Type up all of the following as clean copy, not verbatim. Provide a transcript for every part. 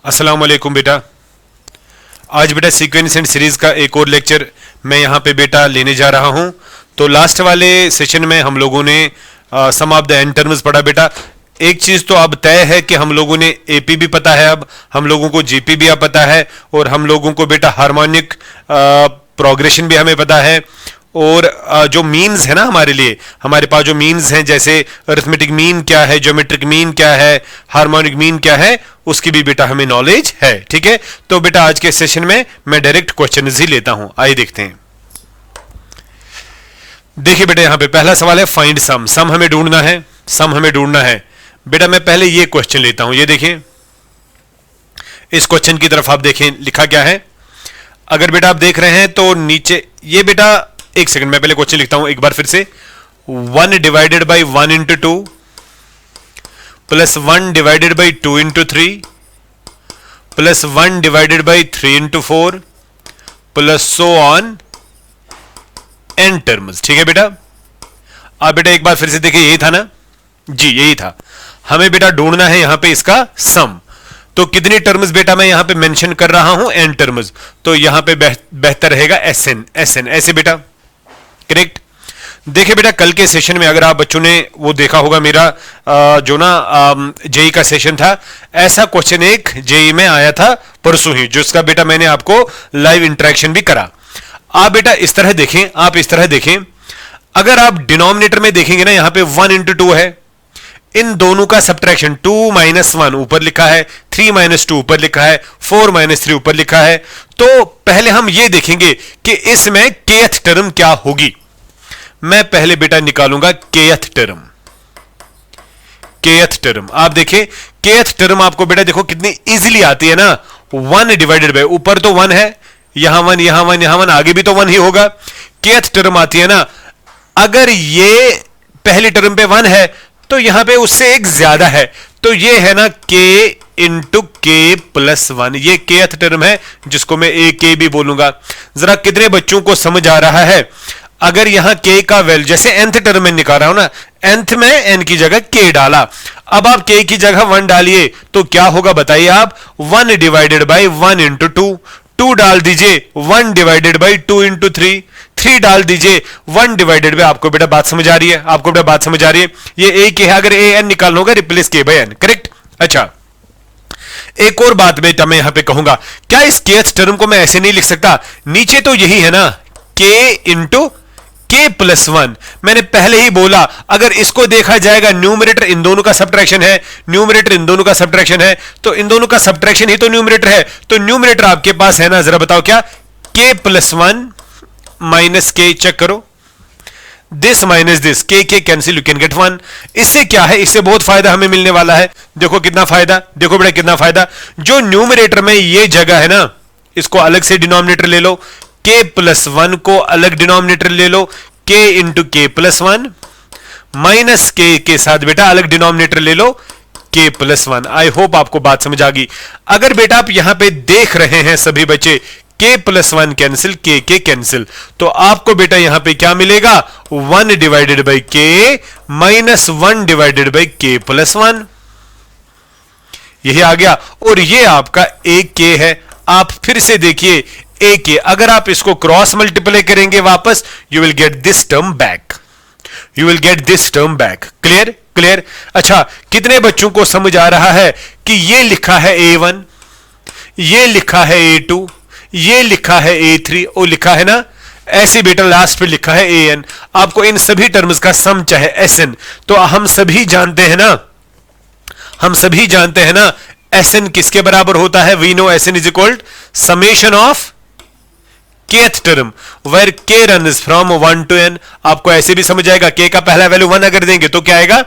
अस्सलाम वालेकुम बेटा। आज बेटा सीक्वेंस एंड सीरीज का एक और लेक्चर मैं यहाँ पे बेटा लेने जा रहा हूँ। तो लास्ट वाले सेशन में हम लोगों ने सम ऑफ द एंड टर्म्स पढ़ा बेटा। एक चीज तो अब तय है कि हम लोगों ने एपी भी पता है, अब हम लोगों को जीपी भी अब पता है, और हम लोगों को बेटा हार्मोनिक प्रोग्रेशन भी हमें पता है, और जो मीन्स है ना हमारे लिए, हमारे पास जो मीन्स हैं जैसे अरिथमेटिक मीन क्या है, ज्योमेट्रिक मीन क्या है, हार्मोनिक मीन क्या है, उसकी भी बेटा हमें नॉलेज है। ठीक है, तो बेटा आज के सेशन में मैं डायरेक्ट क्वेश्चन ही लेता हूं, आइए देखते हैं। देखिए बेटा यहां पे पहला सवाल है फाइंड सम। सम हमें ढूंढना है, सम हमें ढूंढना है बेटा। मैं पहले ये क्वेश्चन लेता हूं, ये देखिए इस क्वेश्चन की तरफ आप देखें लिखा क्या है। अगर बेटा आप देख रहे हैं तो नीचे ये बेटा, एक सेकंड मैं पहले क्वेश्चन लिखता हूं एक बार फिर से। 1 divided by 1 into 2 plus 1 divided by 2 into 3 plus 1 divided by 3 into 4 plus so on an terms. ठीक है बेटा, आप बेटा एक बार फिर से देखिए, यही था ना जी, यही था। हमें बेटा ढूंढना है यहां पे इसका सम। तो कितनी टर्म्स बेटा मैं यहां पे मेंशन कर रहा हूं, एन टर्म्स, तो यहां पे बेहतर रहेगा एस एन, एस एन ऐसे बेटा, करेक्ट। देखिए बेटा कल के सेशन में अगर आप बच्चों ने वो देखा होगा मेरा जो ना जेई का सेशन था, ऐसा क्वेश्चन एक जेई में आया था परसों ही, जिसका बेटा मैंने आपको लाइव इंटरेक्शन भी करा। आप बेटा इस तरह देखें, आप इस तरह देखें, अगर आप डिनोमिनेटर में देखेंगे ना यहां पे 1 इंटू 2 है, इन दोनों का सब्ट्रैक्शन 2 माइनस 1 ऊपर लिखा है, 3 माइनस 2 ऊपर लिखा है, 4 माइनस 3 ऊपर लिखा है। तो पहले हम ये देखेंगे कि इसमें केथ टर्म क्या होगी। मैं पहले बेटा निकालूंगा केथ टर्म। केथ टर्म आप देखिए, केथ टर्म आपको बेटा देखो कितनी इजीली आती है ना। 1 डिवाइडेड बाय, ऊपर तो 1 है, यहां 1 यहां 1 यहां 1, आगे भी तो 1 ही होगा। केथ टर्म आती है ना, अगर ये पहली टर्म पे 1 है तो यहां पे उससे एक ज्यादा है, तो ये है ना k इंटू के प्लस 1, ये केथ टर्म है जिसको मैं ए के भी बोलूंगा। जरा कितने बच्चों को समझ आ रहा है। अगर यहां k का वैल्यू जैसे nth टर्म में निकाल रहा हूं ना, nth में n की जगह k डाला, अब आप k की जगह 1 डालिए तो क्या होगा बताइए आप। 1 डिवाइडेड बाई 1 इंटू 2 डाल दीजिए, 1 डिवाइडेड बाई 2 इंटू 3 डाल दीजिए, 1 डिवाइडेड बाई, आपको बेटा बात समझ आ रही है, आपको बेटा बात समझ आ रही है। ये ए के है, अगर ए एन निकालना होगा रिप्लेस के बाई एन, करेक्ट। अच्छा एक और बात बेटा मैं यहां पे कहूंगा, क्या इस केथ टर्म को मैं ऐसे नहीं लिख सकता, नीचे तो यही है ना k इंटू के प्लस 1। मैंने पहले ही बोला अगर इसको देखा जाएगा न्यूमरेटर इन दोनों का सब्ट्रैक्शन है, न्यूमरेटर इन दोनों का सब्ट्रैक्शन है, तो इन दोनों का सब्ट्रैक्शन ही तो न्यूमरेटर है। तो न्यूमरेटर आपके पास है ना, जरा बताओ क्या, k प्लस 1 माइनस के, चेक करो, दिस माइनस दिस, के कैंसिल, यू कैन गेट 1। इससे क्या है, इससे बहुत फायदा हमें मिलने वाला है। देखो कितना फायदा, देखो बेटा कितना फायदा। जो न्यूमरेटर में ये जगह है ना, इसको अलग से डिनोमिनेटर ले लो, k प्लस 1 को अलग डिनोमिनेटर ले लो, k इंटू के प्लस 1 माइनस के साथ बेटा अलग डिनोमिनेटर ले लो, k प्लस 1। आई होप आपको बात समझ आ गई। अगर बेटा आप यहां पे देख रहे हैं सभी बच्चे, k प्लस 1 कैंसिल, के कैंसिल, तो आपको बेटा यहां पे क्या मिलेगा, 1 डिवाइडेड बाई के माइनस 1 डिवाइडेड बाई के प्लस 1, यही आ गया। और ये आपका एक के है। आप फिर से देखिए ए के, अगर आप इसको क्रॉस मल्टीप्लाई करेंगे वापस, you will get this term back, you will get this term back. Clear clear. अच्छा कितने बच्चों को समझ आ रहा है कि ये लिखा है a1, ये लिखा है a2, ये लिखा है a3, और लिखा है ना ऐसे बेटा लास्ट पे लिखा है an। आपको इन सभी टर्म्स का सम चाहे sn, तो हम सभी जानते हैं ना, हम सभी जानते हैं ना sn किसके बराबर होता है। We know sn is equal summation of kth term where k runs from 1 to n। आपको ऐसे भी समझ आएगा, k का पहला वैल्यू 1 अगर देंगे तो क्या आएगा,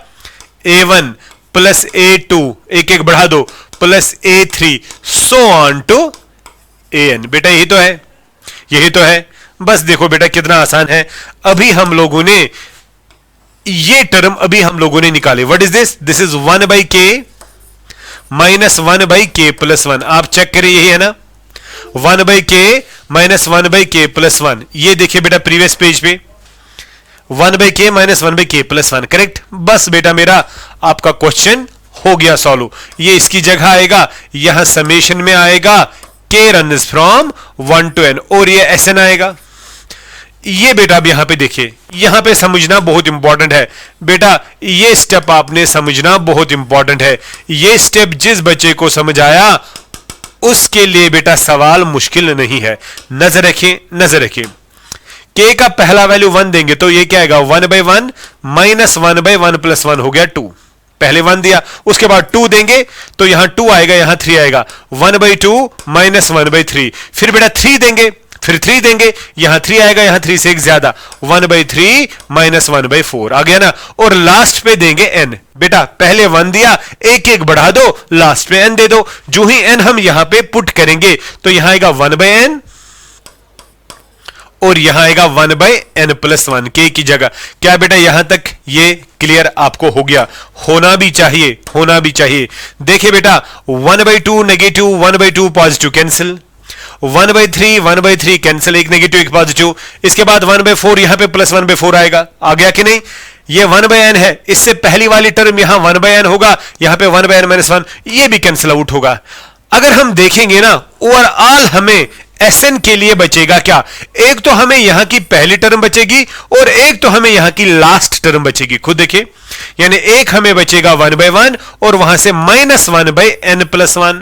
a1 प्लस a2, एक एक बढ़ा दो, plus a3 so on to an। बेटा यही तो है, यही तो है। बस देखो बेटा कितना आसान है। अभी हम लोगों ने ये टर्म अभी हम लोगों ने निकाले, what is this, this is 1 by के माइनस 1 बाई के प्लस 1। आप चेक करिए, यही है ना, 1 बाई के माइनस 1 बाई के प्लस 1। ये देखिए बेटा प्रीवियस पेज पे 1 बाई के माइनस 1 बाई के प्लस 1, करेक्ट। बस बेटा मेरा आपका क्वेश्चन हो गया सॉल्व। ये इसकी जगह आएगा, यहां समेशन में आएगा k runs from 1 to n और ये Sn आएगा। ये बेटा अब यहां पे देखिए, यहां पे समझना बहुत इंपॉर्टेंट है बेटा, ये स्टेप आपने समझना बहुत इंपॉर्टेंट है। ये स्टेप जिस बच्चे को समझ आया उसके लिए बेटा सवाल मुश्किल नहीं है। नजर रखिए, नजर रखिए, k का पहला वैल्यू 1 देंगे तो ये क्या आएगा 1/1 माइनस 1/1 प्लस 1 हो गया 2। पहले 1 दिया, उसके बाद 2 देंगे तो यहां 2 आएगा, यहां 3 आएगा, 1/2 माइनस 1/3। फिर बेटा 3 देंगे, फिर 3 देंगे, यहां 3 आएगा, यहां 3 से एक ज्यादा, 1/3 माइनस 1/4 आ गया ना। और लास्ट पे देंगे n। बेटा पहले 1 दिया, एक एक बढ़ा दो, लास्ट पे n दे दो। जो ही n हम यहां पे पुट करेंगे तो यहां आएगा 1/n और यहां आएगा 1/n प्लस 1 k की जगह। क्या बेटा यहां तक ये क्लियर आपको हो गया? होना भी चाहिए, होना भी चाहिए। देखिए बेटा 1/2 नेगेटिव, 1/2 पॉजिटिव कैंसिल, 1/3 1/3 कैंसिल, एक नेगेटिव एक पॉजिटिव। इसके बाद 1/4 यहां पे प्लस 1/4 आएगा, आ गया कि नहीं? ये 1/n है, इससे पहली वाली टर्म यहां 1/n होगा, यहां पे 1/n माइनस 1, ये भी कैंसिल आउट होगा। अगर हम देखेंगे ना ओवरऑल हमें Sn के लिए बचेगा क्या? एक तो हमें यहां की पहली टर्म बचेगी और एक तो हमें यहां की लास्ट टर्म बचेगी। खुद देखिए, यानी एक हमें बचेगा 1/1 और वहां से माइनस 1/n प्लस 1।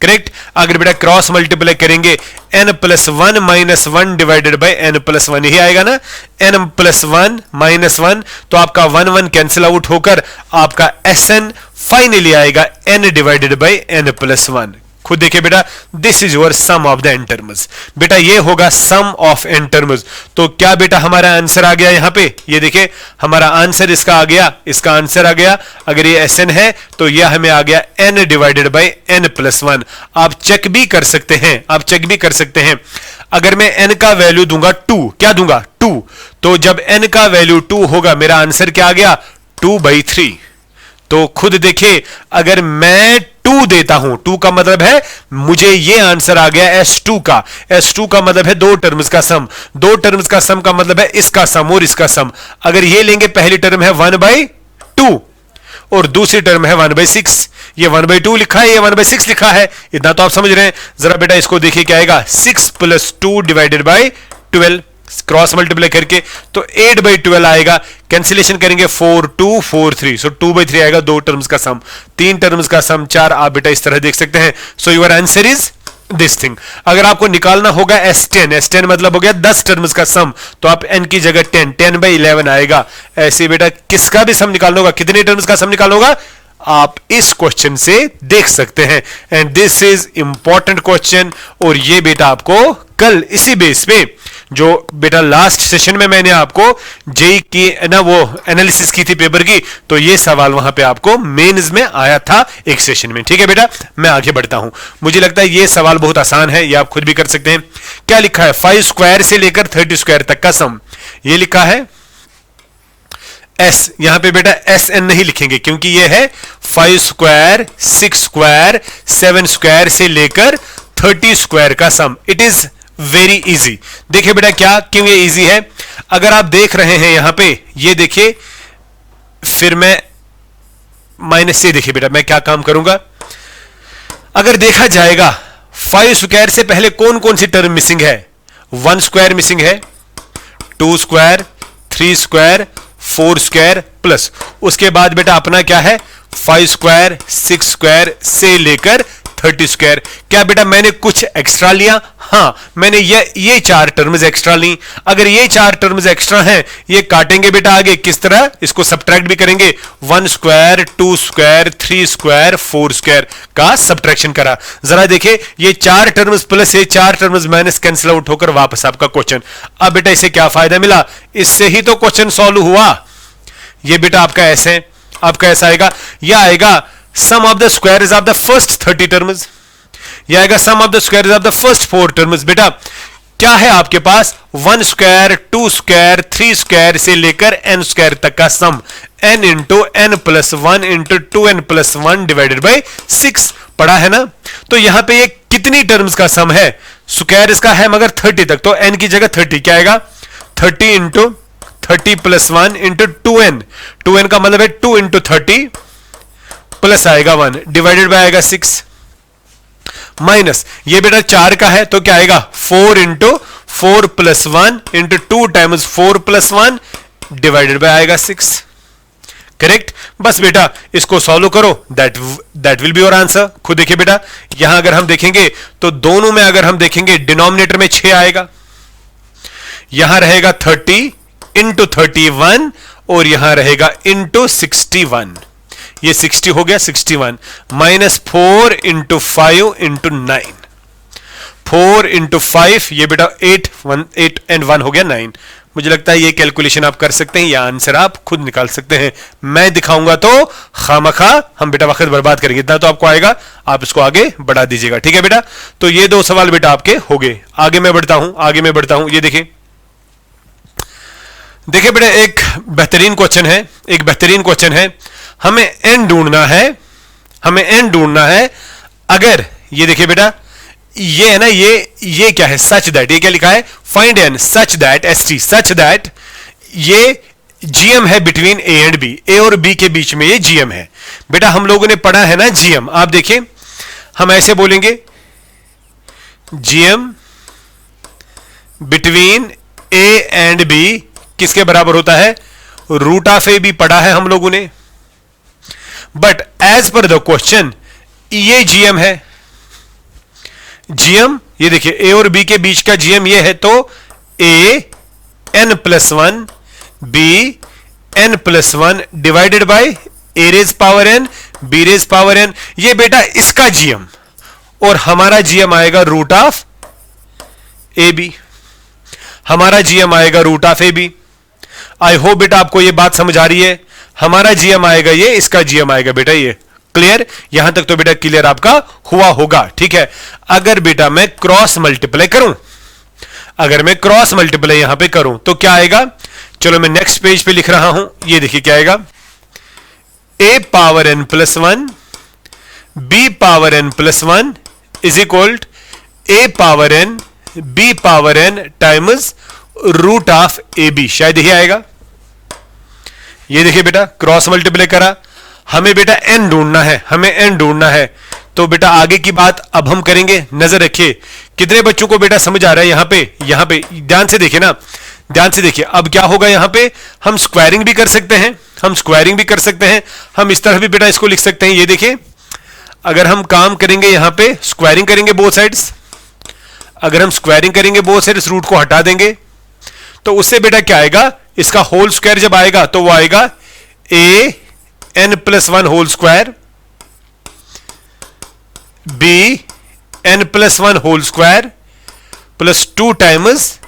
करेक्ट? अगर बेटा क्रॉस मल्टीप्लाई करेंगे n plus 1 minus 1 divided by n plus 1 यही आएगा ना, n प्लस 1 माइनस 1, तो आपका 1 1 कैंसिल आउट होकर आपका Sn फाइनली आएगा n divided by n plus 1। खुद देखिए बेटा, this is your sum of the n terms. बेटा ये होगा सम ऑफ n टर्म्स। तो क्या बेटा हमारा आंसर आ गया यहां पे? ये देखिए हमारा आंसर इसका आ गया, इसका आंसर आ गया। अगर ये Sn है तो यह हमें आ गया n divided by n plus 1। आप चेक भी कर सकते हैं, आप चेक भी कर सकते हैं। अगर मैं n का वैल्यू दूंगा 2, क्या दूंगा 2, तो जब n का वैल्यू 2 होगा मेरा आंसर क्या आ गया 2/3। तो खुद देखिए, अगर मैं 2 देता हूं, 2 का मतलब है मुझे ये आंसर आ गया S2 का। S2 का मतलब है दो टर्म्स का सम, दो टर्म्स का सम का मतलब है इसका सम और इसका सम। अगर ये लेंगे, पहली टर्म है 1/2 और दूसरी टर्म है 1/6। ये 1/2 लिखा है, ये 1/6 लिखा है, इतना तो आप समझ रहे हैं। जरा बेटा इसको देखिए क्या आएगा 6 + 2 डिवाइडेड बाई 12, क्रॉस मल्टीप्लाई करके तो 8/12 आएगा। कैंसिलेशन करेंगे 4 2 4 3, सो 2/3 आएगा, दो टर्म्स का सम, तीन टर्म्स का सम 4। आप बेटा इस तरह देख सकते हैं। So your answer is this thing. अगर आपको निकालना होगा S10, S10 मतलब हो गया 10 टर्म्स का सम, तो आप n की जगह 10, 10/11 आएगा। ऐसे बेटा किसका भी सम निकालना होगा, कितने टर्म्स का सम निकालना होगा, आप इस क्वेश्चन से देख सकते हैं। And this is important question. और ये बेटा आपको कल इसी बेस पे, जो बेटा लास्ट सेशन में मैंने आपको जेई की ना वो एनालिसिस की थी पेपर की, तो ये सवाल वहां पे आपको मेंस में आया था एक सेशन में। ठीक है बेटा, मैं आगे बढ़ता हूं। मुझे लगता है ये सवाल बहुत आसान है, ये आप खुद भी कर सकते हैं। क्या लिखा है 5 स्क्वायर से लेकर 30 स्क्वायर तक का सम, ये लिखा है S। यहां पे बेटा Sn नहीं लिखेंगे क्योंकि ये है 5 स्क्वायर, 6 स्क्वायर, 7 स्क्वायर से लेकर 30 स्क्वायर का sum. It is very easy. देखिए बेटा क्या, क्यों ये इजी है, अगर आप देख रहे हैं यहां पे, ये देखिए, फिर मैं माइनस से, देखिए बेटा मैं क्या काम करूंगा। अगर देखा जाएगा 5 स्क्वायर से पहले कौन कौन सी टर्म मिसिंग है, 1 स्क्वायर मिसिंग है, 2 स्क्वायर, 3 स्क्वायर, 4 स्क्वायर प्लस उसके बाद बेटा अपना क्या है 5 स्क्वायर, 6 स्क्वायर से लेकर 30 स्क्वायर। क्या बेटा मैंने कुछ एक्स्ट्रा लिया? हां, मैंने ये 4 टर्म्स एक्स्ट्रा ली। अगर ये 4 टर्म्स एक्स्ट्रा हैं, ये काटेंगे बेटा आगे किस तरह, इसको सब्ट्रैक्ट भी करेंगे। 1 स्क्वायर, 2 स्क्वायर, 3 स्क्वायर, 4 स्क्वायर का सब्ट्रैक्शन करा। जरा देखिए, ये 4 टर्म्स प्लस ये 4 टर्म्स माइनस कैंसिल आउट होकर वापस आपका क्वेश्चन। अब बेटा इसे क्या फायदा मिला, इससे ही तो क्वेश्चन सॉल्व हुआ। ये बेटा आपका ऐसे, आपका ऐसा आएगा, यह आएगा sum of the squares of the first 30 terms, यह आएगा sum of the squares of the first 4 terms. बेटा क्या है आपके पास 1 स्क्वायर, 2 स्क्वायर, 3 स्क्वायर से लेकर n स्क्वायर तक का सम, n into n plus 1 into 2n plus 1 divided by 6 पढ़ा है ना। तो यहां पे ये कितनी टर्म्स का सम है, स्क्वायर इसका है मगर 30 तक, तो n की जगह 30 क्या आएगा 30 into 30 plus 1 into 2n, 2n का मतलब है 2 इंटू 30 प्लस आएगा 1 डिवाइडेड बाय आएगा 6 माइनस ये बेटा 4 का है तो क्या आएगा 4 into 4 plus 1 into 2 times 4 plus 1 divided bye आएगा 6 करेक्ट। बस बेटा इसको सॉल्व करो, that will be your answer. खुद देखिए बेटा यहां अगर हम देखेंगे तो दोनों में अगर हम देखेंगे डिनोमिनेटर में 6 आएगा, यहां रहेगा 30 इंटू 31 और यहां रहेगा इंटू 61, ये 60 हो गया 61 माइनस 4 इंटू 5 इंटू 9, 4 इंटू 5 ये बेटा 8 एंड 1 हो गया 9। मुझे लगता है ये कैलकुलेशन आप कर सकते हैं या आंसर आप खुद निकाल सकते हैं, मैं दिखाऊंगा तो खामखा हम बेटा वक्त बर्बाद करेंगे, इतना तो आपको आएगा, आप इसको आगे बढ़ा दीजिएगा। ठीक है बेटा, तो ये 2 सवाल बेटा आपके हो गए। आगे मैं बढ़ता हूं, ये देखिए बेटा एक बेहतरीन क्वेश्चन है, हमें n ढूंढना है। अगर ये देखिए बेटा ये है ना, ये क्या है, सच दैट, ये क्या लिखा है, फाइंड n सच दैट ये gm है between a and b, a और b के बीच में ये gm है। बेटा हम लोगों ने पढ़ा है ना gm, आप देखिए हम ऐसे बोलेंगे gm between a and b किसके बराबर होता है, रूट ऑफ a b पढ़ा है हम लोगों ने, but as per the question ये gm है, gm ये देखिए a और b के बीच का gm ये है, तो a n plus 1 b n plus 1 divided by a raise power n b raise power n, ये बेटा इसका gm और हमारा gm आएगा रूट ऑफ ए बी, हमारा gm आएगा root of A B. I hope बेटा आपको ये बात समझ आ रही है, हमारा gm आएगा ये, इसका gm आएगा बेटा ये, क्लियर, यहां तक तो बेटा क्लियर आपका हुआ होगा। ठीक है, अगर बेटा मैं क्रॉस मल्टीप्लाई यहां पे करूं तो क्या आएगा, चलो मैं नेक्स्ट पेज पे लिख रहा हूं, ये देखिए क्या आएगा, a power n plus 1 b power n plus 1 is equal a power n b power n times root of A B, शायद यही आएगा। ये देखिए बेटा क्रॉस मल्टीप्लाई करा, हमें बेटा n ढूंढना है, तो बेटा आगे की बात अब हम करेंगे। नजर रखिए कितने बच्चों को बेटा समझ आ रहा है, यहां पे ध्यान से देखिए ना, अब क्या होगा, यहां पे हम स्क्वायरिंग भी कर सकते हैं, हम इस तरह भी बेटा इसको लिख सकते हैं। ये देखिए अगर हम काम करेंगे यहां पे स्क्वायरिंग करेंगे बोथ साइड्स, अगर हम स्क्वायरिंग करेंगे बोथ साइड्स, रूट को हटा देंगे तो उससे बेटा क्या आएगा, इसका होल स्क्वायर जब आएगा तो वो आएगा a n plus 1 whole square b n plus 1 whole square plus 2 times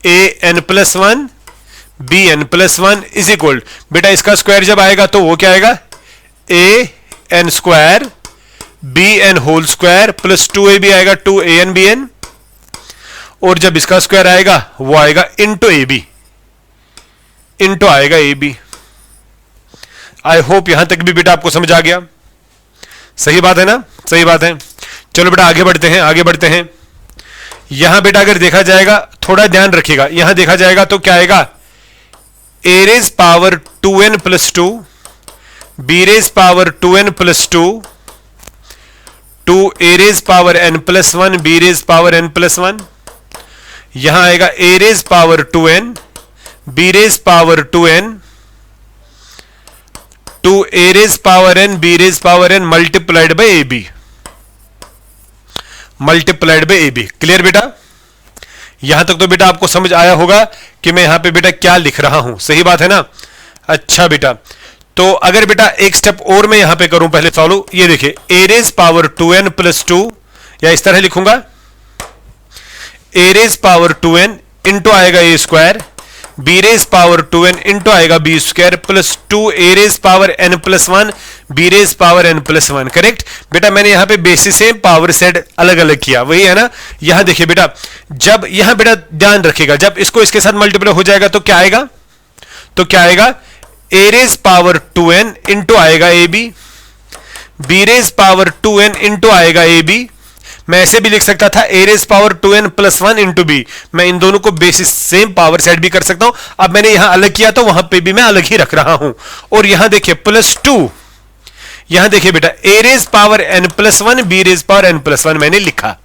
a n plus 1 b n plus 1 is equal, बेटा इसका स्क्वायर जब आएगा तो वो क्या आएगा, a n square b n whole square plus 2ab आएगा 2a n b n, और जब इसका स्क्वायर आएगा वो आएगा इंटू ए बी, आएगा ए बी। आई होप यहां तक भी बेटा आपको समझ आ गया, सही बात है ना, सही बात है। चलो बेटा आगे बढ़ते हैं। यहां बेटा अगर देखा जाएगा, थोड़ा ध्यान रखिएगा, यहां देखा जाएगा तो क्या आएगा, a raise power 2n plus 2 b raise power 2n plus 2 2a raise power n plus 1 b raise power n plus 1, यहां आएगा a raise power 2n b raise power 2n 2a raise power n b raise power n multiplied by A B, clear बेटा, यहां तक तो बेटा आपको समझ आया होगा कि मैं यहां पे बेटा क्या लिख रहा हूं, सही बात है ना। अच्छा बेटा, तो अगर बेटा एक स्टेप और मैं यहां पे करूं पहले सॉल्व, ये देखिए a raise power 2n plus 2, या इस तरह लिखूंगा a raise power 2n into आएगा a square, b raise power 2n into आएगा b square plus 2a raise power n plus 1 b raise power n plus 1, correct बेटा। मैंने यहां पे बेसिस से पावर सेट अलग अलग किया, वही है ना। यहां देखिए बेटा, जब यहां बेटा ध्यान रखिएगा, जब इसको इसके साथ मल्टीप्लाई हो जाएगा तो क्या आएगा, a raise power 2n into आएगा ab, b raise power 2n into आएगा ab, मैं ऐसे भी लिख सकता था a raise power 2n plus 1 into B, मैं इन दोनों को बेसिस सेम पावर सेट भी कर सकता हूं। अब मैंने यहां अलग किया तो वहां पे भी मैं अलग ही रख रहा हूं, और यहां देखिए प्लस 2, यहां देखिए बेटा a raise power n plus one, b raise power n plus one मैंने लिखा।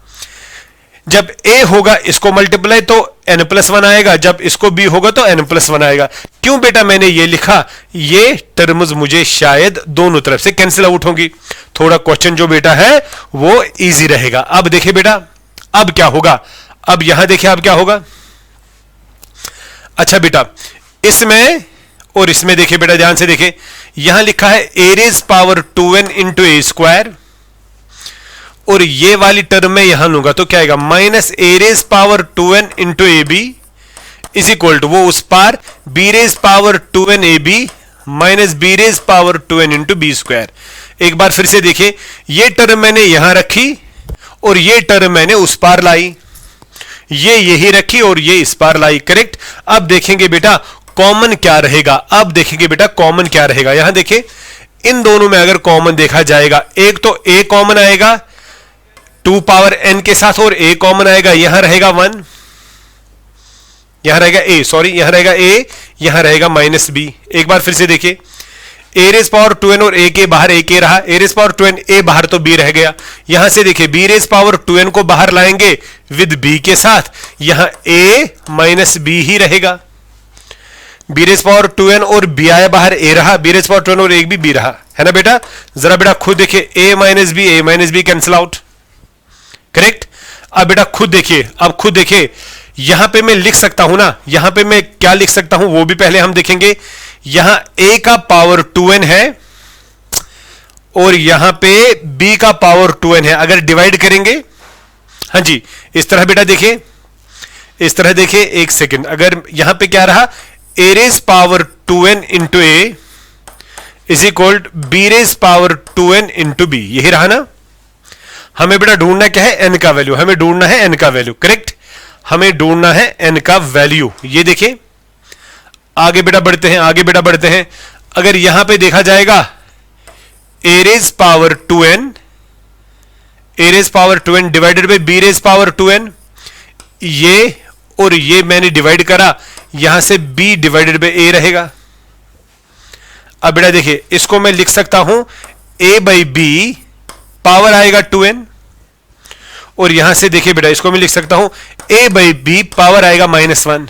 जब a होगा इसको मल्टीप्लाई तो n प्लस वन आएगा, जब इसको b होगा तो n प्लस वन आएगा। क्यों बेटा मैंने ये लिखा? ये टर्म्स मुझे शायद दोनों तरफ से कैंसिल आउट होंगी। थोड़ा क्वेश्चन जो बेटा है वो इजी रहेगा। अब देखिए बेटा अब क्या होगा, अब यहां देखिए अब क्या होगा। अच्छा बेटा इसमें और इसमें देखिए बेटा ध्यान से देखिए, यहां लिखा है a raise power 2n into A square, और ये वाली टर्म में यहां लूंगा तो क्या आएगा minus a raise power 2n into A B is equal to वो उस पार b raise power 2n A B minus b raise power 2n into B square. एक बार फिर से देखिए, ये टर्म मैंने यहां रखी और ये टर्म मैंने उस पार लाई, ये यही रखी और ये इस पार लाई, करेक्ट। अब देखेंगे बेटा कॉमन क्या रहेगा, अब देखेंगे बेटा कॉमन क्या रहेगा। यहां देखिए इन दोनों में अगर कॉमन देखा जाएगा, एक तो a कॉमन आएगा 2 पावर n के साथ और a कॉमन आएगा, यहां रहेगा 1, यहां रहेगा a, सॉरी यहां रहेगा a, यहां रहेगा माइनस b। एक बार फिर से देखिए a रेज पावर 2n और a के बाहर a के रहा, a raise power 2n a बाहर तो b रह गया। यहां से देखिए b रेज पावर 2n को बाहर लाएंगे विद b के साथ, यहां a माइनस b ही रहेगा। b रेज पावर 2n और b आया बाहर a रहा, b रेज पावर 2n और एक भी b रहा है ना बेटा। जरा बेटा खुद देखिए a minus B cancel out, correct. अब बेटा खुद देखिए, अब खुद देखिए यहां पे मैं लिख सकता हूं ना, यहां पे मैं क्या लिख सकता हूं वो भी पहले हम देखेंगे। यहां a का पावर 2n है और यहां पे b का पावर 2n है। अगर डिवाइड करेंगे, हाँ जी इस तरह बेटा देखिए, इस तरह देखिए, एक सेकंड, अगर यहां पे क्या रहा a raise power 2n into A is equal b raise power 2n into B, यही रहा ना। हमें बेटा ढूंढना क्या है, n का वैल्यू, हमें ढूंढना है n का वैल्यू, करेक्ट। हमें ढूंढना है n का वैल्यू। ये देखिए आगे बेटा बढ़ते हैं, आगे बेटा बढ़ते हैं। अगर यहां पे देखा जाएगा a raise power 2n, a raise power 2n divided by b raise power 2n, ये और ये मैंने डिवाइड करा, यहां से b डिवाइडेड बाई a रहेगा। अब बेटा देखिए इसको मैं लिख सकता हूं a बाई b पावर आएगा 2n, और यहां से देखिए बेटा इसको मैं लिख सकता हूं a बाई b पावर आएगा -1।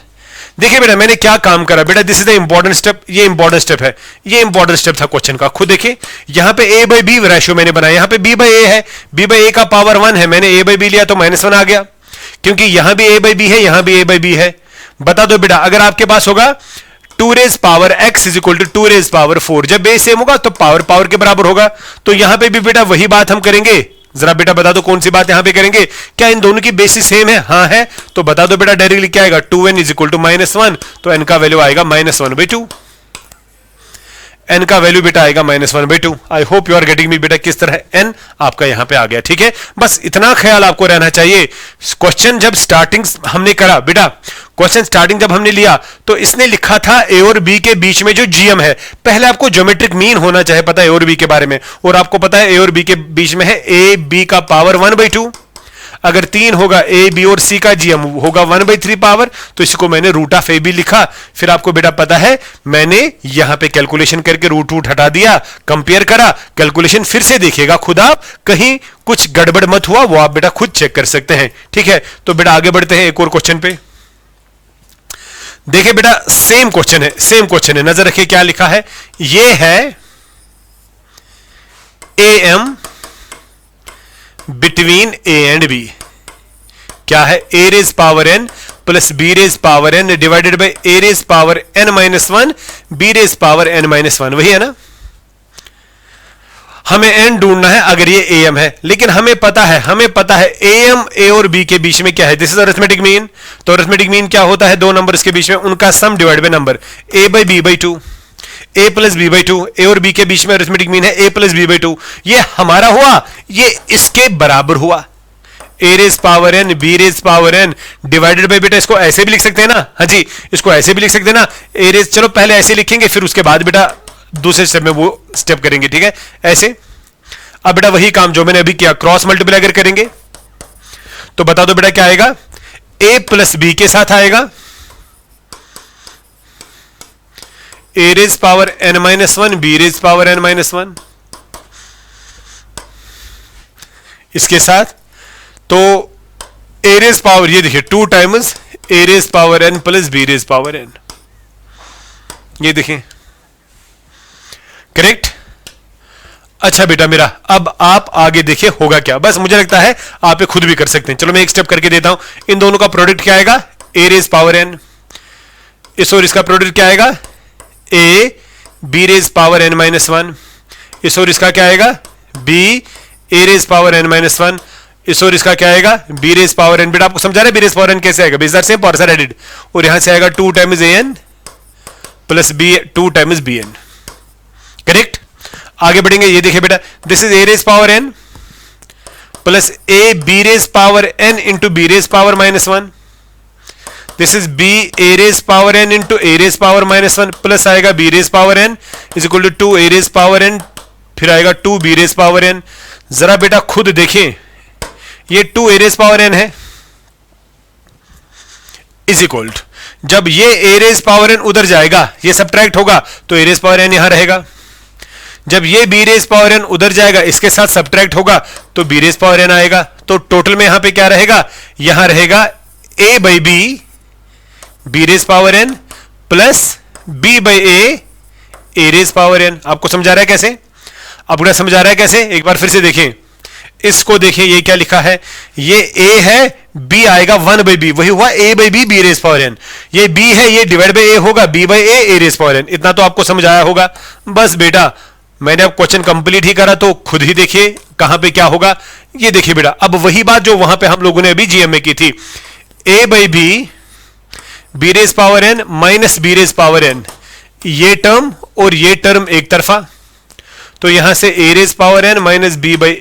देखिए बेटा मैंने क्या काम करा बेटा, this is the important step, ये इंपॉर्टेंट स्टेप है, ये इंपॉर्टेंट स्टेप था क्वेश्चन का। खुद देखिए यहां पे a बाई b रेशियो मैंने बनाया, यहां पे b बाई a है, b बाई a का पावर 1 है, मैंने a बाई b लिया तो -1 आ गया, क्योंकि यहां भी a बाई b है, यहां भी a बाई b है। बता दो बेटा अगर आपके पास होगा 2 raise power x is equal to 2 raise power 4, जब बेस सेम होगा तो पावर पावर के बराबर होगा। तो यहां पे भी बेटा वही बात हम करेंगे। जरा बेटा बता दो कौन सी बात यहां पे करेंगे, क्या इन दोनों की बेसिस सेम है? हाँ है, तो बता दो बेटा डायरेक्टली क्या आएगा 2n इज इक्वल टू -1, तो n का वैल्यू आएगा -1/2, n का वैल्यू बेटा आएगा -1/2। I hope you are getting me बेटा, किस तरह n आपका यहां पे आ गया, ठीक है। बस इतना ख्याल आपको रहना चाहिए। क्वेश्चन जब स्टार्टिंग हमने करा बेटा, क्वेश्चन स्टार्टिंग जब हमने लिया तो इसने लिखा था a और b के बीच में जो gm है, पहले आपको ज्योमेट्रिक मीन होना चाहिए पता है a और b के बारे में, और आपको पता है a और b के बीच में है a b का पावर 1/2। अगर 3 होगा a b और c का gm होगा 1/3 पावर, तो इसको मैंने रूट ऑफ a b लिखा। फिर आपको बेटा पता है मैंने यहां पे कैलकुलेशन करके रूट हटा दिया, कंपेयर करा, कैलकुलेशन फिर से देखिएगा खुद आप, कहीं कुछ गड़बड़ मत हुआ वो आप बेटा खुद चेक कर सकते हैं, ठीक है। तो बेटा आगे बढ़ते हैं एक और क्वेश्चन पे। देखिए बेटा सेम क्वेश्चन है, सेम क्वेश्चन है, नजर रखिए क्या लिखा है। ये है am between a and b, क्या है a raise power n plus b raise power n divided by a raise power n-1 b raise power n-1, वही है ना। हमें n ढूंढना है अगर ये am है, लेकिन हमें पता है am a और b के बीच में क्या है, दिस इज अरिथमेटिक मीन। तो अरिथमेटिक मीन क्या होता है, दो नंबर्स के बीच में उनका sum divide by number, a by b by 2, a plus b by 2, a और b के बीच में अरिथमेटिक मीन है a प्लस b बाई 2। ये हमारा हुआ, ये इसके बराबर हुआ, a raise power n b raise power n divided by, बेटा इसको ऐसे भी लिख सकते हैं ना, हाँ जी इसको ऐसे भी लिख सकते हैं ना, a रेज, चलो पहले ऐसे लिखेंगे फिर उसके बाद बेटा दूसरे स्टेप में वो स्टेप करेंगे, ठीक है ऐसे। अब बेटा वही काम जो मैंने अभी किया, क्रॉस मल्टीप्लाई अगर करेंगे तो बता दो बेटा क्या आएगा, a प्लस b के साथ आएगा a raise power n-1 b raise power n-1, इसके साथ, तो a रेज पावर, ये देखिए 2 times a raise power n plus b raise power n, ये देखिए करेक्ट। अच्छा बेटा मेरा, अब आप आगे देखिए होगा क्या, बस मुझे लगता है आप ये खुद भी कर सकते हैं। चलो मैं एक स्टेप करके देता हूं। इन दोनों का प्रोडक्ट क्या आएगा, a रेज पावर n, इस और इसका प्रोडक्ट क्या आएगा, a b raise power n minus 1, इस और इसका क्या आएगा, b a raise power n minus 1, इस और इसका क्या आएगा, b रेज पावर n। बेटा आपको समझा रहे b रेज पावर n कैसे आएगा, बेजार से पार्सल एडिड, और यहां से आएगा 2 times an plus b 2 times bn, correct. आगे बढ़ेंगे, ये देखिए बेटा, this is a raise power n plus a b raise power n into b raise power minus 1, this is b a raise power n into a raise power minus 1, plus आएगा b raise power n is equal to 2 a raise power n, फिर आएगा 2 b raise power n। जरा बेटा खुद देखें, ये 2 a raise power n है, is equal to, जब ये a रेज पावर n उधर जाएगा, ये सब्ट्रैक्ट होगा, तो a रेज पावर n यहां रहेगा। जब ये b रेज पावर n उधर जाएगा, इसके साथ सब्ट्रैक्ट होगा, तो b रेज पावर n आएगा। तो टोटल में यहां पे क्या रहेगा, यहां रहेगा a by b, b raise power n plus b by a raise power n। आपको समझा रहा है कैसे, आपको समझा रहा है कैसे, एक बार फिर से देखें, इसको देखें, ये क्या लिखा है, ये a है, b आएगा 1 बाई b, वही हुआ a by b b raise power n, ये b है, ये डिवाइड बाई a होगा, b by a raise power n। इतना तो आपको समझ आया होगा। बस बेटा मैंने अब क्वेश्चन कंप्लीट ही करा, तो खुद ही देखिए कहां पे क्या होगा। ये देखिए बेटा, अब वही बात जो वहां पे हम लोगों ने अभी जीएम में की थी, a by b b raise power n minus b raise power n, ये टर्म और ये टर्म एक तरफा, तो यहां से a raise power n minus b by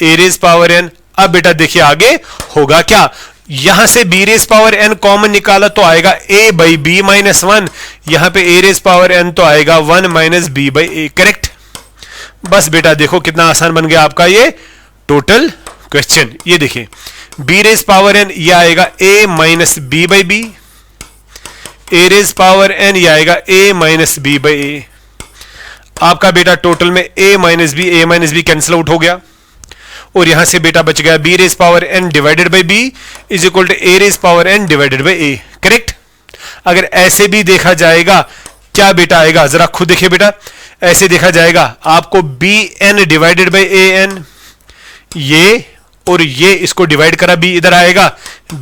a raise power n। अब बेटा देखिए आगे होगा क्या, यहां से b raise power n common निकाला तो आएगा a बाई b माइनस 1, यहां पे a रेज पावर n तो आएगा 1 minus b by a, correct. बस बेटा देखो कितना आसान बन गया आपका ये टोटल क्वेश्चन। ये देखिए b रेज पावर n ये आएगा a minus b by b, a raise power n ये आएगा a minus b by a। आपका बेटा टोटल में a minus b cancel out हो गया, और यहां से बेटा बच गया b raise power n divided by b is equal to a raise power n divided by a, correct. अगर ऐसे भी देखा जाएगा, क्या बेटा आएगा, जरा खुद देखिए बेटा, ऐसे देखा जाएगा आपको bn डिवाइडेड बाई an, ये और ये इसको डिवाइड करा, b इधर आएगा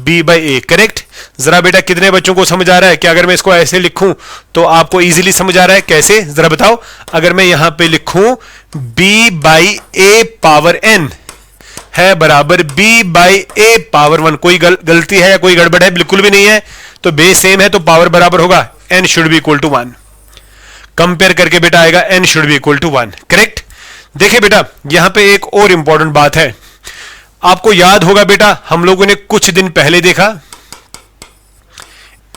b बाई a, करेक्ट। जरा बेटा कितने बच्चों को समझ आ रहा है कि अगर मैं इसको ऐसे लिखूं तो आपको इजीली समझ आ रहा है कैसे, जरा बताओ। अगर मैं यहां पे लिखूं b by a power n है बराबर b बाई a पावर 1, कोई गलती है या कोई गड़बड़ है, बिल्कुल भी नहीं है, तो बेस सेम है तो पावर बराबर होगा n should be equal to 1। Compare करके बेटा आएगा n should be equal to 1, correct. देखिए बेटा यहां पे एक और इंपॉर्टेंट बात है, आपको याद होगा बेटा हम लोगों ने कुछ दिन पहले देखा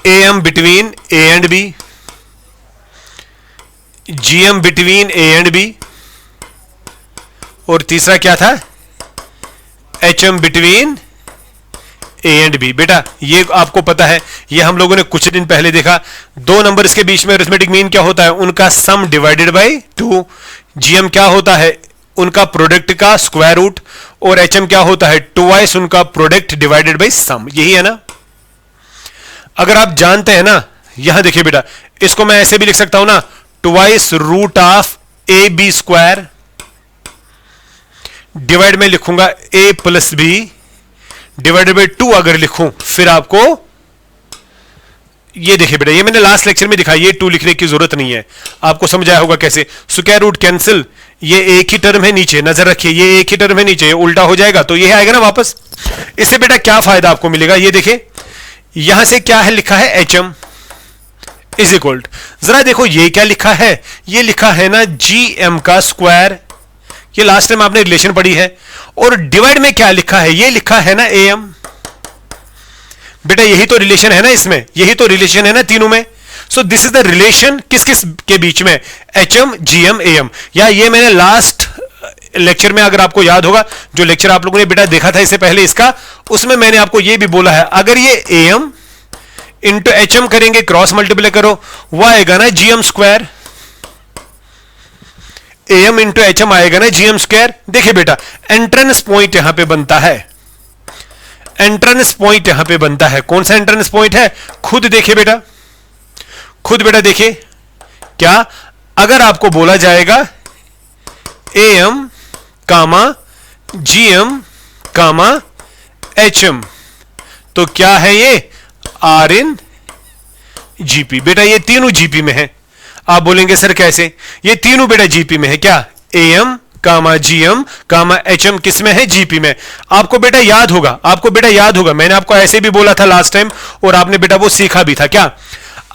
am between a and b, gm between a and b, और तीसरा क्या था, hm between a and b। बेटा ये आपको पता है, ये हम लोगों ने कुछ दिन पहले देखा। दो नंबर्स के बीच में अरिथमेटिक मीन क्या होता है, उनका सम डिवाइडेड बाय 2। gm क्या होता है, उनका प्रोडक्ट का स्क्वायर रूट, और hm क्या होता है, ट्वाइस उनका प्रोडक्ट डिवाइडेड बाय सम, यही है ना। अगर आप जानते हैं ना, यहां देखिए बेटा, इसको मैं ऐसे भी लिख सकता हूं ना, twice root of A b square divide में लिखूंगा a plus b divided by 2 अगर लिखूं, फिर आपको ये देखिए बेटा, ये मैंने लास्ट लेक्चर में दिखाई, ये 2 लिखने की जरूरत नहीं है, आपको समझ आया होगा कैसे। स्क्वायर रूट कैंसिल, ये एक ही टर्म है नीचे, नजर रखिए ये एक ही टर्म है नीचे, ये उल्टा हो जाएगा तो ये आएगा ना वापस। इससे बेटा क्या फायदा आपको मिलेगा, ये देखिए यहां से क्या है लिखा है hm इज इक्वल, जरा देखो ये क्या लिखा है, ये लिखा है ना gm का स्क्वायर, ये लास्ट टाइम आपने रिलेशन पढ़ी है। और डिवाइड में क्या लिखा है, ये लिखा है ना am। बेटा यही तो रिलेशन है ना इसमें, यही तो रिलेशन है ना तीनों में। So this is the relation किस किस के बीच में, hm gm am। या ये मैंने लास्ट लेक्चर में अगर आपको याद होगा, जो लेक्चर आप लोगों ने बेटा देखा था इससे पहले इसका, उसमें मैंने आपको ये भी बोला है, अगर ये am इंटू hm करेंगे, क्रॉस मल्टीप्लाई करो, वो आएगा ना gm square. M into H M आएगा ना जीएम स्क्वायर। देखिए बेटा एंट्रेंस पॉइंट यहां पे बनता है, एंट्रेंस पॉइंट यहां पे बनता है। कौन सा एंट्रेंस पॉइंट है? खुद देखिए बेटा, खुद बेटा देखिए क्या, अगर आपको बोला जाएगा M comma GM comma HM तो क्या है ये? Are in GP. बेटा ये तीनों जीपी में है। आप बोलेंगे सर कैसे? ये तीनों बेटा जीपी में है। क्या? AM comma GM comma HM किस में है? जीपी में। आपको बेटा याद होगा, आपको बेटा याद होगा, मैंने आपको ऐसे भी बोला था लास्ट टाइम और आपने बेटा वो सीखा भी था। क्या?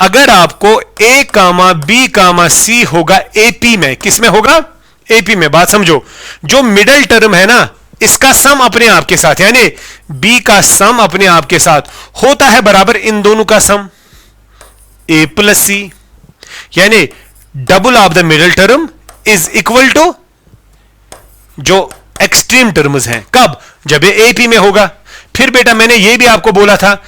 अगर आपको ए कामा बी कामा सी होगा एपी में, किस में होगा? एपी में। बात समझो, जो मिडल टर्म है ना इसका सम अपने आप के साथ, यानी बी का सम अपने आप के साथ होता है बराबर इन दोनों का सम ए प्लस सी, यानी double of the middle term is equal to जो एक्सट्रीम टर्म्स हैं। कब? जब ये एपी में होगा। फिर बेटा मैंने ये भी आपको बोला था,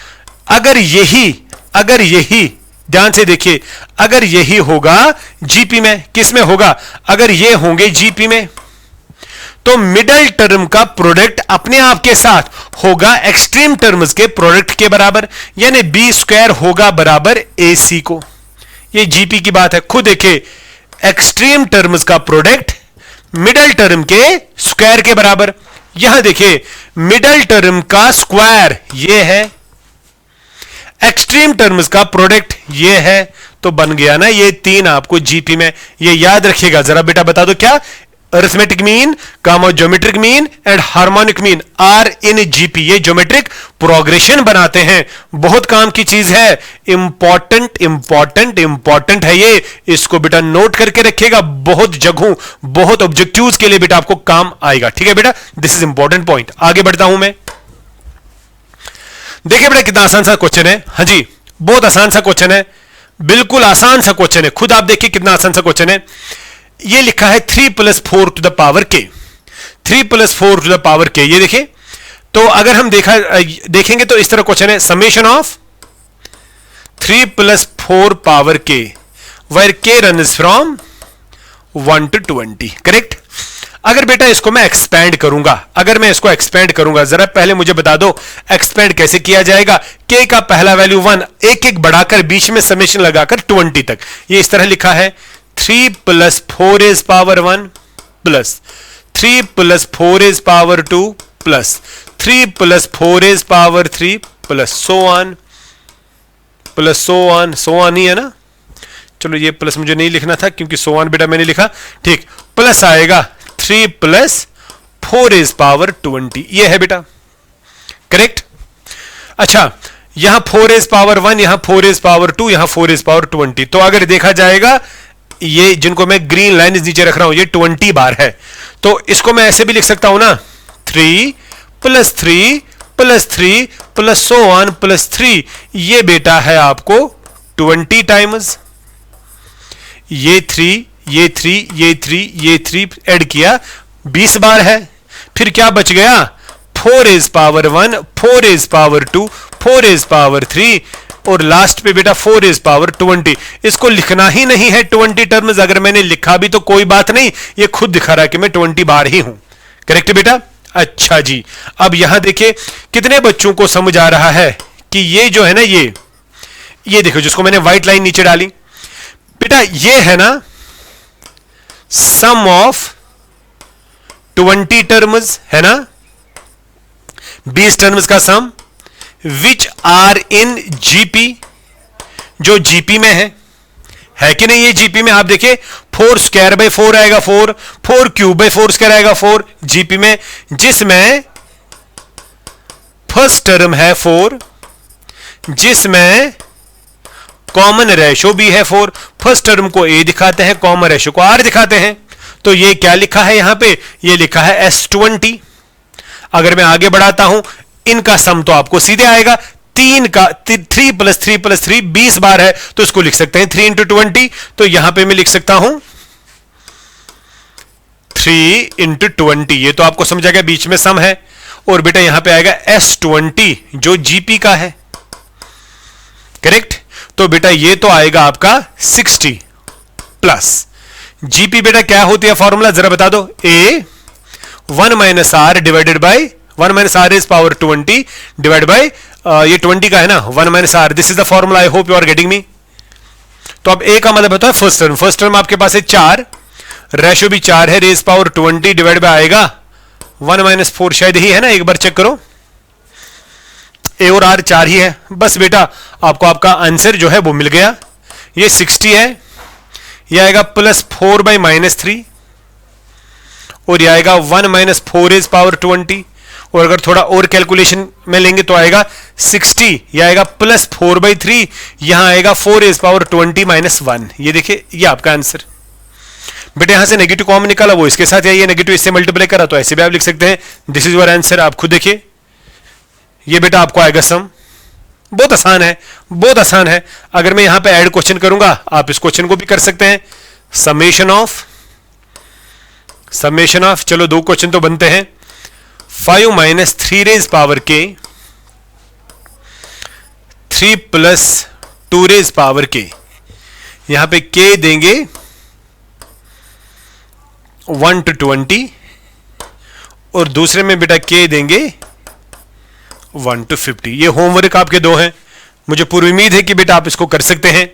अगर यही ध्यान से देखिए, अगर यही होगा जीपी में, किस में होगा? अगर ये होंगे जीपी में तो मिडल टर्म का प्रोडक्ट अपने आप के साथ होगा एक्सट्रीम टर्म्स के प्रोडक्ट के बराबर, यानी बी स्क्वायर होगा बराबर ए सी को। ये जीपी की बात है। खुद देखिए, एक्सट्रीम टर्म्स का प्रोडक्ट मिडल टर्म के स्क्वायर के बराबर। यहां देखिए मिडल टर्म का स्क्वायर ये है, एक्सट्रीम टर्म्स का प्रोडक्ट ये है, तो बन गया ना ये तीन आपको जीपी में। ये याद रखिएगा जरा बेटा, बता दो क्या? Arithmetic mean comma geometric mean and harmonic mean are in GP. ये ज्योमेट्रिक प्रोग्रेशन बनाते हैं। बहुत काम की चीज है, इंपॉर्टेंट इंपॉर्टेंट इंपॉर्टेंट है ये। इसको बेटा नोट करके रखिएगा, बहुत जगहों बहुत ऑब्जेक्टिव्स के लिए बेटा आपको काम आएगा। ठीक है बेटा, दिस इज इंपॉर्टेंट पॉइंट। आगे बढ़ता हूं मैं। देखिए बेटा कितना आसान सा क्वेश्चन है। हाँ जी, बहुत आसान सा क्वेश्चन है, बिल्कुल आसान सा क्वेश्चन है। खुद आप देखिए कितना आसान सा क्वेश्चन है। ये लिखा है 3 + 4 टू द पावर के, 3 + 4 टू द पावर के। ये देखिए, तो अगर हम देखेंगे तो इस तरह क्वेश्चन है, समेशन ऑफ 3 + 4 पावर के वेयर के रन्स फ्रॉम 1 to 20। करेक्ट। अगर बेटा इसको मैं एक्सपेंड करूंगा, अगर मैं इसको एक्सपेंड करूंगा, जरा पहले मुझे बता दो एक्सपेंड कैसे किया जाएगा। के का पहला वैल्यू 1, एक एक बढ़ाकर बीच में समेशन लगाकर 20 तक। ये इस तरह लिखा है 3 + 4 is power 1 plus 3 + 4 is power 2 plus 3 + 4 is power 3 plus so on ही है ना। चलो ये प्लस मुझे नहीं लिखना था क्योंकि so on बेटा मैंने लिखा। ठीक, प्लस आएगा 3 + 4 is power 20। ये है बेटा करेक्ट। अच्छा, यहां 4 is power 1, यहां 4 is power 2, यहां 4 is power 20। तो अगर देखा जाएगा, ये जिनको मैं ग्रीन लाइन नीचे रख रहा हूं ये 20 बार है, तो इसको मैं ऐसे भी लिख सकता हूं ना, 3 + 3 + 3 + so on + 3। ये बेटा है आपको 20 टाइम्स ये 3 ये 3 ये 3 ये 3 ऐड किया 20 बार है। फिर क्या बच गया? 4 is power 1, 4 is power 2, 4 is power 3 और लास्ट पे बेटा 4 is power 20। इसको लिखना ही नहीं है 20 टर्म्स, अगर मैंने लिखा भी तो कोई बात नहीं, ये खुद दिखा रहा है कि मैं 20 बार ही हूं। करेक्ट बेटा। अच्छा जी, अब यहां देखिए कितने बच्चों को समझ आ रहा है कि ये जो है ना, ये देखो जिसको मैंने व्हाइट लाइन नीचे डाली बेटा, ये है ना सम ऑफ 20 टर्म्स, है ना 20 टर्म्स का सम, विच आर इन जीपी, जो जीपी में है कि नहीं? ये जीपी में आप देखिए 4² / 4 आएगा 4, 4³ / 4² आएगा 4 जीपी में, जिसमें फर्स्ट टर्म है 4, जिसमें कॉमन रेशो भी है 4। फर्स्ट टर्म को ए दिखाते हैं, कॉमन रेशो को आर दिखाते हैं। तो ये क्या लिखा है यहां पे? ये लिखा है S20। अगर मैं आगे बढ़ाता हूं, इनका सम तो आपको सीधे आएगा 3 + 3 + 3 20 बार है, तो इसको लिख सकते हैं 3 × 20। तो यहां पे मैं लिख सकता हूं 3 × 20। ये तो आपको समझ आ गया, बीच में सम है। और बेटा यहां पे आएगा S20 जो जीपी का है। करेक्ट। तो बेटा ये तो आएगा आपका 60 प्लस जीपी बेटा क्या होती है फॉर्मूला जरा बता दो, a 1 minus r divided by 1 minus r is power 20 divide by ये 20 का है ना 1 minus r, this is the formula, I hope you are getting me. तो अब ए का मतलब होता है फर्स्ट टर्म आपके पास है 4, रेशो भी 4 है, रेज पावर 20 डिवाइड बाय आएगा 1 माइनस 4, शायद ही है ना, एक बार चेक करो, ए और आर 4 ही है। बस बेटा आपको आपका आंसर जो है वो मिल गया, ये 60 है, ये आएगा प्लस 4 बाई माइनस 3 और ये आएगा 1 माइनस 4 रेज पावर 20, और अगर थोड़ा और कैलकुलेशन में लेंगे तो आएगा 60, यह आएगा प्लस 4 बाई 3, यहां आएगा 4 रेज पावर 20 माइनस 1। ये देखिए ये आपका आंसर। बेटे यहां से नेगेटिव कॉमन निकाला वो इसके साथ, या ये नेगेटिव इससे मल्टीप्लाई करा तो ऐसे भी आप लिख सकते हैं। दिस इज योर आंसर, आप खुद देखिए, ये बेटा आपको आएगा सम। बहुत आसान है, बहुत आसान है। अगर मैं यहां पे ऐड क्वेश्चन करूंगा आप इस क्वेश्चन को भी कर सकते हैं, समेशन ऑफ, चलो 2 क्वेश्चन तो बनते हैं। 5 माइनस 3 रेज पावर के 3 प्लस 2 रेज पावर के, यहां पे के देंगे 1 to 20 और दूसरे में बेटा के देंगे 1 to 50। ये होमवर्क आपके 2 हैं, मुझे पूरी उम्मीद है कि बेटा आप इसको कर सकते हैं,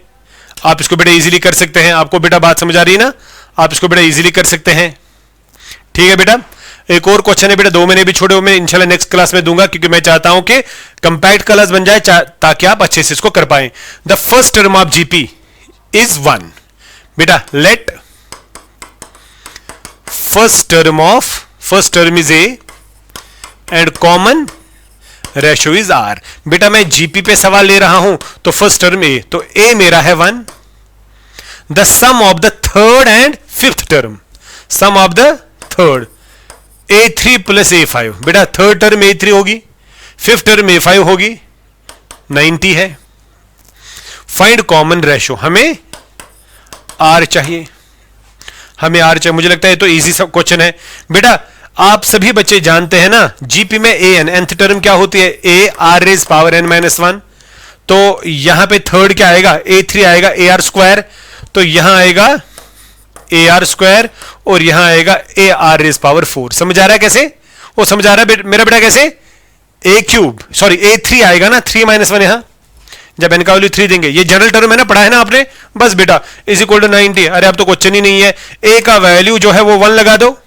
आप इसको बेटा इजीली कर सकते हैं। आपको बेटा बात समझ आ रही है ना, आप इसको बेटा इजीली कर सकते हैं। ठीक है बेटा, एक और क्वेश्चन है बेटा, 2 मैंने भी छोड़े हुए, मैं इंशाल्लाह नेक्स्ट क्लास में दूंगा, क्योंकि मैं चाहता हूं कि कंपैक्ट क्लास बन जाए ताकि आप अच्छे से इसको कर पाएं। The first term of GP is 1। बेटा let first term is a and common ratio is r. बेटा मैं जीपी पे सवाल ले रहा हूं तो फर्स्ट टर्म ए, तो ए मेरा है 1। The sum of the third and fifth term, sum of the third a3 plus a5, बेटा थर्ड टर्म a3 होगी, फिफ्थ टर्म a5 होगी, 90 है। फाइंड कॉमन रेशो, हमें r चाहिए, मुझे लगता है तो इजी सब क्वेश्चन है। बेटा आप सभी बच्चे जानते हैं ना जीपी में an nth टर्म क्या होती है, a r raise power n minus 1, तो यहां पे थर्ड क्या आएगा, a3 आएगा ar स्क्वायर, तो यहां आएगा ar स्क्वायर और यहां आएगा ar रेज पावर 4। समझ आ रहा है कैसे, वो समझ आ रहा है मेरा बेटा कैसे, a क्यूब सॉरी a3 आएगा ना, 3 माइनस 1 यहां, जब n का वैल्यू 3 देंगे, ये जनरल टर्म है ना, पढ़ा है ना आपने, बस बेटा इज इक्वल टू 90। अरे अब तो क्वेश्चन ही नहीं है, a का वैल्यू जो है वो 1 लगा दो,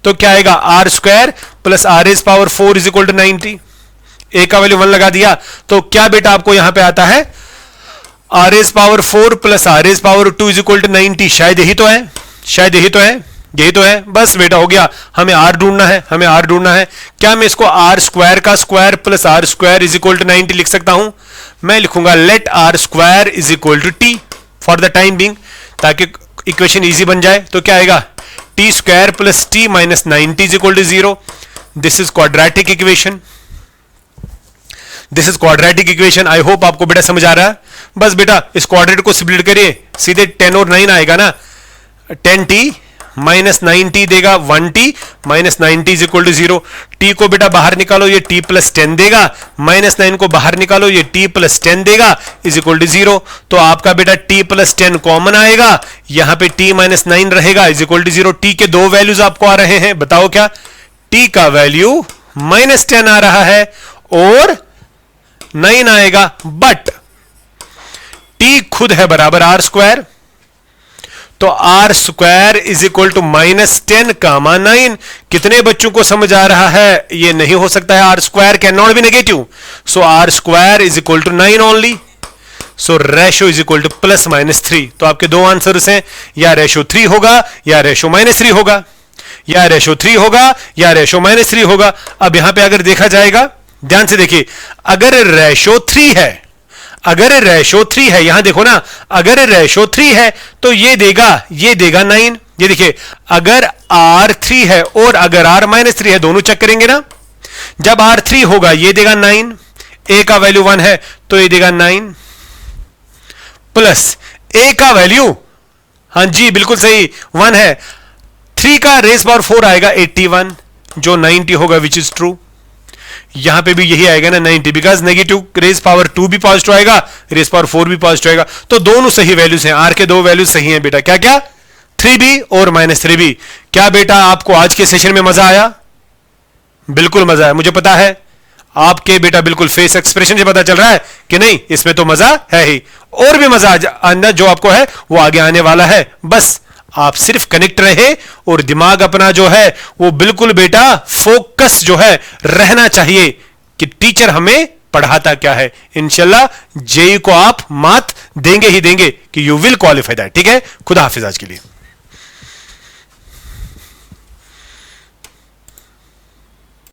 तो क्या आएगा r square plus r raise power 4 is equal to 90। a का वैल्यू 1 लगा दिया तो क्या बेटा आपको यहां पे आता है, r raise power 4 plus r raise power 2 is equal to 90। शायद यही तो है, यही तो है। बस बेटा हो गया, हमें r ढूंढना है, क्या मैं इसको r स्क्वायर का square plus r square is equal to 90 लिख सकता हूं, मैं लिखूंगा let r square is equal to t for the time being, ताकि इक्वेशन इजी बन जाए। तो क्या आएगा, t square plus t minus 90 is equal to 0। This is quadratic equation, I hope आपको बेटा समझ आ रहा है। बस बेटा इस क्वाड्रेट को स्प्लिट करिए, सीधे 10 और 9 आएगा ना, 10t माइनस 90 देगा 1t minus 90 is equal to 0। t को बेटा बाहर निकालो, ये t प्लस 10 देगा, माइनस 9 को बाहर निकालो, ये t प्लस 10 देगा इज इक्वल टू 0। तो आपका बेटा t प्लस 10 कॉमन आएगा, यहां पे t माइनस 9 रहेगा इज इक्वल टू 0। t के 2 वैल्यूज आपको आ रहे हैं, बताओ क्या, t का वैल्यू माइनस 10 आ रहा है और 9 आएगा, बट t खुद है बराबर r स्क्वायर, तो r square is equal to minus 10 comma 9। कितने बच्चों को समझ आ रहा है, ये नहीं हो सकता है, r square can not be negative, so r square is equal to 9 only, so ratio is equal to plus minus 3। तो आपके 2 आंसर्स हैं, या रेशो 3 होगा या रेशो माइनस 3 होगा, या रेशो 3 होगा या रेशो माइनस 3 होगा। अब यहां पे अगर देखा जाएगा, ध्यान से देखिए, अगर रेशो 3 है, यहां देखो ना, अगर रेशो 3 है तो ये देगा 9। ये देखिए, अगर r3 है और अगर r माइनस 3 है, दोनों चेक करेंगे ना, जब r3 होगा ये देगा 9, a का वैल्यू 1 है तो ये देगा 9 प्लस a का वैल्यू, हां जी बिल्कुल सही 1 है, 3 का रेस पावर 4 आएगा 81 जो 90 होगा, विच इज ट्रू। यहां पे भी यही आएगा ना 90, बिकॉज नेगेटिव रेस पावर 2 भी पॉजिटिव आएगा, रेस पावर 4 भी पॉजिटिव आएगा, तो दोनों सही वैल्यूज हैं, r के 2 वैल्यूज सही हैं बेटा। क्या क्या, 3b और -3b। क्या बेटा आपको आज के सेशन में मजा आया? बिल्कुल मजा आया, मुझे पता है आपके बेटा बिल्कुल फेस एक्सप्रेशन से पता चल रहा है कि नहीं इसमें तो मजा है ही, और भी मजा अंदर जो आपको है वो आगे आने वाला है। बस आप सिर्फ कनेक्ट रहे और दिमाग अपना जो है वो बिल्कुल बेटा फोकस जो है रहना चाहिए कि टीचर हमें पढ़ाता क्या है। इंशाल्लाह जेई को आप मात देंगे ही देंगे कि यू विल क्वालिफाई दैट। ठीक है, खुदा हाफिज आज के लिए।